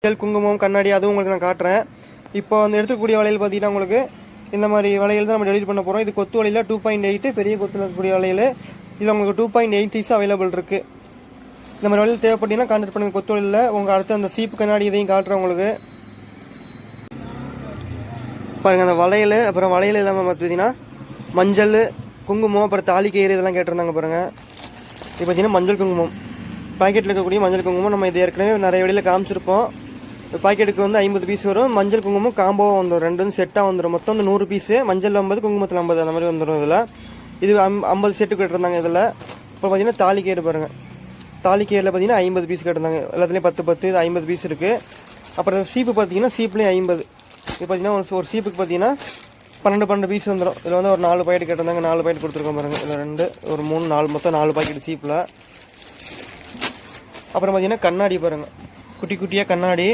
குங்குமம் கண்ணாடி அதுவும் உங்களுக்கு நான் காட்டுறேன். இப்போ வந்து எடுத்துக்கூடிய வளையல் பார்த்தீங்கன்னா உங்களுக்கு இந்த மாதிரி வளையல் தான் நம்ம டெலிட் பண்ண போகிறோம். இது கொத்து வளையல 2.8 பெரிய கொத்தில் இருக்கக்கூடிய வளையல். இதில் உங்களுக்கு 2.8 சைஸ் அவைலபிள் இருக்குது. இந்த மாதிரி வளையல் தேவைப்பட்டீங்கன்னா கான்டாக்ட் பண்ணுங்கள். கொத்து வளையலில் உங்கள் அடுத்து அந்த சீப்பு கண்ணாடி இதையும் காட்டுறேன் உங்களுக்கு. பாருங்கள் அந்த வளையல், அப்புறம் வளையல் இல்லாமல் பார்த்தீங்கன்னா மஞ்சள் குங்குமம் அப்புறம் தாலி கயிறு இதெல்லாம் கேட்டிருந்தாங்க பாருங்கள். இப்போ பார்த்தீங்கன்னா மஞ்சள் குங்குமம் பாக்கெட்டில் இருக்கக்கூடிய மஞ்சள் குங்குமம் நம்ம இது ஏற்கனவே நிறைய வழியில் காமிச்சிருப்போம். பாக்கெட்டுக்கு வந்து 50 பீஸ் வரும். மஞ்சள் குங்குமம் காம்போவாக வந்துடும், ரெண்டு வந்து செட்டாக வந்துடும். மொத்தம் வந்து 100 பீஸு, மஞ்சள் 50 குங்குமத்தில் 50 அந்த மாதிரி வந்துடும். இதில் இது 50 செட்டு கேட்டிருந்தாங்க. இதில் இப்போ பார்த்தீங்கன்னா தாலி கயிறு பாருங்கள். தாலி கயிறில் பார்த்தீங்கன்னா 50 பீஸ் கேட்டிருந்தாங்க. எல்லாத்துலேயும் 10 இது 50 பீஸ் இருக்குது. அப்புறம் சீப்பு பார்த்தீங்கன்னா சீப்லேயும் 50. இப்போ பார்த்தீங்கன்னா ஒரு சீப்புக்கு பார்த்தீங்கன்னா 12 பீஸ் வந்துடும். இதில் வந்து ஒரு 4 பாக்கெட் கேட்டிருந்தாங்க. 4 பாக்கெட் கொடுத்துருக்கோம் பாருங்கள். இதில் 2 ஒரு 3 4 மொத்தம் 4 பாக்கெட் சீப்பில். அப்புறம் பார்த்தீங்கன்னா கண்ணாடி பாருங்கள், குட்டி குட்டியாக கண்ணாடி.